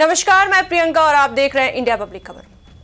नमस्कार, मैं प्रियंका और आप देख रहे हैं इंडिया पब्लिक खबर।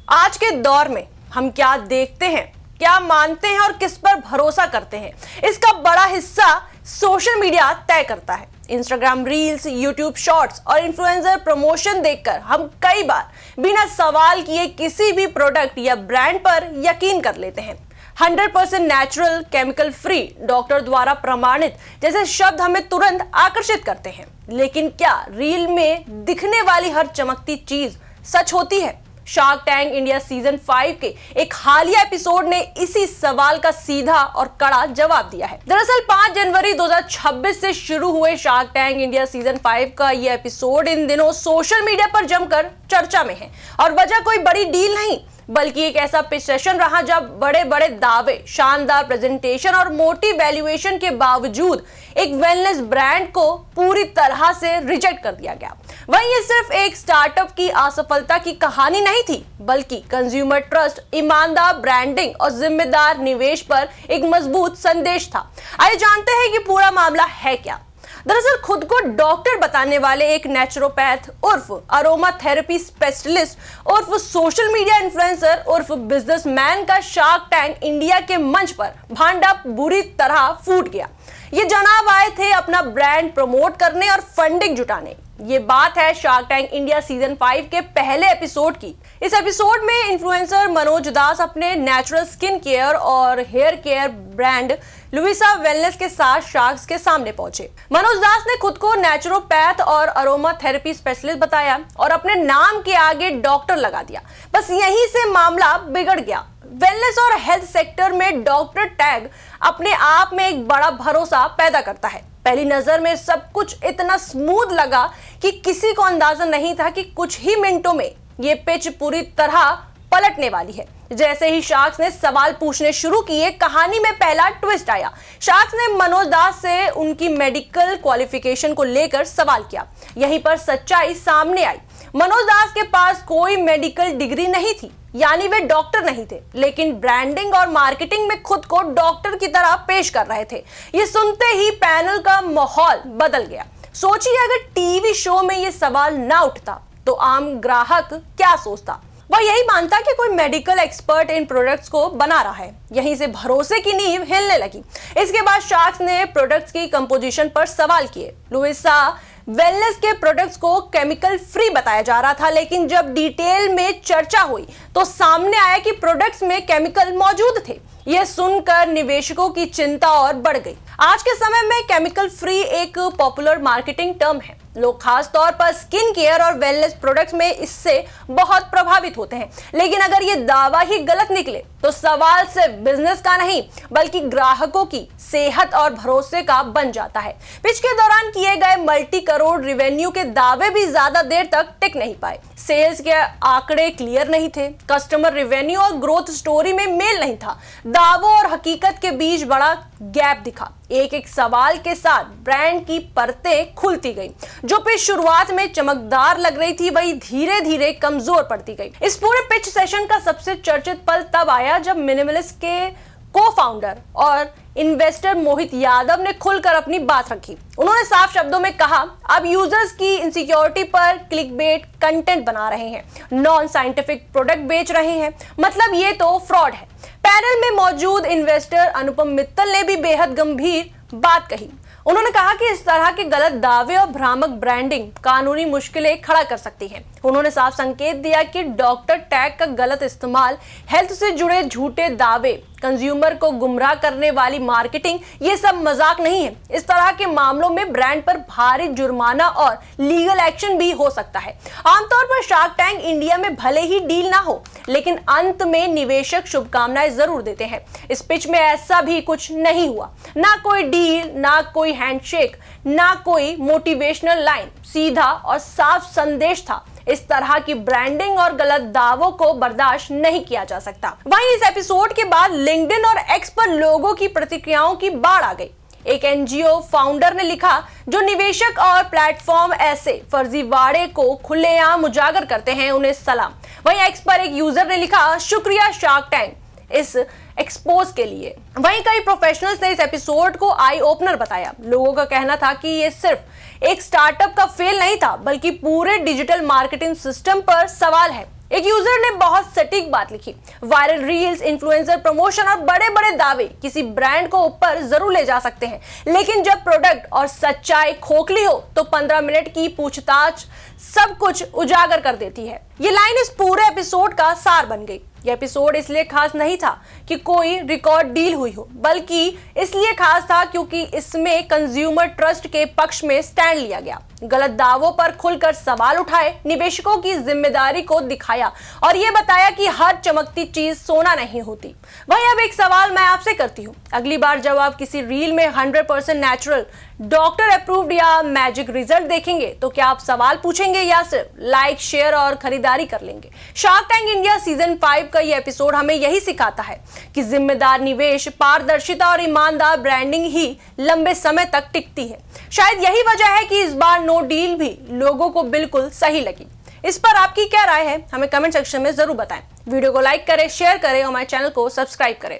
आज के दौर में हम क्या देखते हैं, क्या मानते हैं और किस पर भरोसा करते हैं, इसका बड़ा हिस्सा सोशल मीडिया तय करता है। इंस्टाग्राम रील्स, यूट्यूब शॉर्ट्स और इन्फ्लुएंसर प्रमोशन देखकर हम कई बार बिना सवाल किए किसी भी प्रोडक्ट या ब्रांड पर यकीन कर लेते हैं। 100% नेचुरल, केमिकल फ्री, डॉक्टर द्वारा प्रमाणित जैसे शब्द हमें तुरंत आकर्षित करते हैं। लेकिन क्या रील में दिखने वाली हर चमकती चीज सच होती है? शार्क टैंक इंडिया सीजन 5 के एक हालिया एपिसोड ने इसी सवाल का सीधा और कड़ा जवाब दिया है। दरअसल 5 जनवरी 2026 से शुरू हुए शार्क टैंक इंडिया सीजन 5 का यह एपिसोड इन दिनों सोशल मीडिया पर जमकर चर्चा में है। और वजह कोई बड़ी डील नहीं, बल्कि एक ऐसा पिच सेशन रहा जब बड़े बड़े दावे, शानदार प्रेजेंटेशन और मोटी वैल्यूएशन के बावजूद एक वेलनेस ब्रांड को पूरी तरह से रिजेक्ट कर दिया गया। वहीं ये सिर्फ एक स्टार्टअप की असफलता की कहानी नहीं थी, बल्कि कंज्यूमर ट्रस्ट, ईमानदार ब्रांडिंग और जिम्मेदार निवेश पर एक मजबूत संदेश था। आइए जानते हैं कि पूरा मामला है क्या। दरअसल खुद को डॉक्टर बताने वाले एक नेचुरोपैथ उर्फ अरोमा थेरेपी स्पेशलिस्ट उर्फ सोशल मीडिया इन्फ्लुएंसर उर्फ बिजनेसमैन का शार्क टैंक इंडिया के मंच पर भांडा बुरी तरह फूट गया। ये जनाब आए थे अपना ब्रांड प्रमोट करने और फंडिंग जुटाने। ये बात है शार्क टैंक इंडिया सीजन 5 के पहले एपिसोड की। इस एपिसोड में इन्फ्लुएंसर मनोज दास अपने नेचुरल स्किन केयर और hair care brand Luisa Wellness के साथ शार्क्स के सामने पहुंचे। मनोज दास ने खुद को नेचुरोपैथ और अरोमा थेरेपी स्पेशलिस्ट बताया और अपने नाम के आगे डॉक्टर लगा दिया। बस यहीं से मामला बिगड़ गया। वेलनेस और हेल्थ सेक्टर में डॉक्टर टैग अपने आप में एक बड़ा भरोसा पैदा करता है। पहली नजर में सब कुछ इतना स्मूथ लगा कि किसी को अंदाजा नहीं था कि कुछ ही मिनटों में ये पिच पूरी तरह पलटने वाली है। जैसे ही शार्क्स ने सवाल पूछने शुरू किए, कहानी में पहला ट्विस्ट आया। शार्क्स ने मनोज दास से उनकी मेडिकल क्वालिफिकेशन को लेकर सवाल किया। यहीं पर सच्चाई सामने आई। मनोज दास के पास कोई मेडिकल डिग्री नहीं थी, यानी वे डॉक्टर नहीं थे, लेकिन ब्रांडिंग और मार्केटिंग में खुद को डॉक्टर की तरह पेश कर रहे थे। ये सुनते ही पैनल का माहौल बदल गया। सोचिए अगर टीवी शो में ये सवाल ना उठता तो आम ग्राहक क्या सोचता? वह यही मानता कि कोई मेडिकल एक्सपर्ट इन प्रोडक्ट्स को बना रहा है। यहीं से भरोसे की नींव हिलने लगी। इसके बाद शार्क्स ने प्रोडक्ट्स की कंपोजिशन पर सवाल किए। लुइसा वेलनेस के प्रोडक्ट्स को केमिकल फ्री बताया जा रहा था, लेकिन जब डिटेल में चर्चा हुई तो सामने आया कि प्रोडक्ट्स में केमिकल मौजूद थे। यह सुनकर निवेशकों की चिंता और बढ़ गई। आज के समय में केमिकल फ्री एक पॉपुलर मार्केटिंग टर्म है। लोग खास तौर पर स्किन केयर और वेलनेस प्रोडक्ट्स में इससे बहुत प्रभावित होते हैं। लेकिन अगर ये दावा ही गलत निकले तो सवाल सिर्फ बिजनेस का नहीं, बल्कि ग्राहकों की सेहत और भरोसे का बन जाता है। पिच के दौरान किए गए मल्टी करोड़ रिवेन्यू के दावे भी ज्यादा देर तक टिक नहीं पाए। सेल्स के आंकड़े क्लियर नहीं थे, कस्टमर रिवेन्यू और ग्रोथ स्टोरी में मेल नहीं था, दावों और हकीकत के बीच बड़ा गैप दिखा। एक एक सवाल के साथ ब्रांड की परतें खुलती गई। जो पिच शुरुआत में चमकदार लग रही थी, वही धीरे धीरे कमजोर पड़ती गई। इस पूरे पिच सेशन का सबसे चर्चित पल तब आया जब मिनिमलिस्ट के को-फाउंडर और इन्वेस्टर मोहित यादव ने खुलकर अपनी बात रखी। उन्होंने साफ शब्दों में कहा, अब यूजर्स की इनसिक्योरिटी पर क्लिकबेट कंटेंट बना रहे हैं, नॉन साइंटिफिक प्रोडक्ट बेच रहे हैं, मतलब ये तो फ्रॉड है। पैनल में मौजूद इन्वेस्टर अनुपम मित्तल ने भी बेहद गंभीर बात कही। उन्होंने कहा कि इस तरह के गलत दावे और भ्रामक ब्रांडिंग कानूनी मुश्किलें खड़ा कर सकती है। उन्होंने साफ संकेत दिया कि डॉक्टर टैग का गलत इस्तेमाल, हेल्थ से जुड़े झूठे दावे, कंज्यूमर को गुमराह करने वाली मार्केटिंग, ये सब मजाक नहीं है। इस तरह के मामलों में ब्रांड पर भारी जुर्माना और लीगल एक्शन भी हो सकता है। आमतौर पर शार्क टैंक इंडिया में भले ही डील ना हो, लेकिन अंत में निवेशक शुभकामनाएं जरूर देते हैं। इस पिच में ऐसा भी कुछ नहीं हुआ। ना कोई डील, ना कोई हैंडशेक, ना कोई मोटिवेशनल लाइन, सीधा और साफ संदेश था। इस तरह की ब्रांडिंग और गलत दावों को बर्दाश्त नहीं किया जा सकता। वहीं इस एपिसोड के बाद लिंक्डइन और एक्स पर लोगों की प्रतिक्रियाओं की बाढ़ आ गई। एक एनजीओ फाउंडर ने लिखा, जो निवेशक और प्लेटफॉर्म ऐसे फर्जीवाड़े को खुलेआम उजागर करते हैं, उन्हें सलाम। वहीं एक्स पर एक यूजर ने लिखा, शुक्रिया शार्क टैंक, इस एक्सपोज के लिए। वहीं कई प्रोफेशनल्स ने इस एपिसोड को आई ओपनर बताया। लोगों का कहना था कि ये सिर्फ एक स्टार्टअप का फेल नहीं था, बल्कि पूरे डिजिटल मार्केटिंग सिस्टम पर सवाल है। एक यूजर ने बहुत सटीक बात लिखी, वायरल रील्स, इन्फ्लुएंसर प्रमोशन और बड़े बड़े दावे किसी ब्रांड को ऊपर जरूर ले जा सकते हैं, लेकिन जब प्रोडक्ट और सच्चाई खोखली हो तो 15 मिनट की पूछताछ सब कुछ उजागर कर देती है। ये लाइन इस पूरे एपिसोड का सार बन गई। यह एपिसोड इसलिए खास नहीं था कि कोई रिकॉर्ड डील हुई हो, बल्कि इसलिए खास था क्योंकि इसमें कंज्यूमर ट्रस्ट के पक्ष में स्टैंड लिया गया, गलत दावों पर खुलकर सवाल उठाए, निवेशकों की जिम्मेदारी को दिखाया और यह बताया कि हर चमकती चीज सोना नहीं होती। वहीं अब एक सवाल मैं आपसे करती हूँ, अगली बार जब आप किसी रील में 100% नेचुरल, डॉक्टर अप्रूव्ड या मैजिक रिजल्ट देखेंगे तो क्या आप सवाल पूछेंगे या सिर्फ लाइक, शेयर और खरीदारी कर लेंगे? शार्क टैंक इंडिया सीजन 5 का ये एपिसोड हमें यही सिखाता है कि जिम्मेदार निवेश, पारदर्शिता और ईमानदार ब्रांडिंग ही लंबे समय तक टिकती है। शायद यही वजह है कि इस बार नो डील भी लोगों को बिल्कुल सही लगी। इस पर आपकी क्या राय है, हमें कमेंट सेक्शन में जरूर बताएं। वीडियो को लाइक करें, शेयर करें और हमारे चैनल को सब्सक्राइब करें।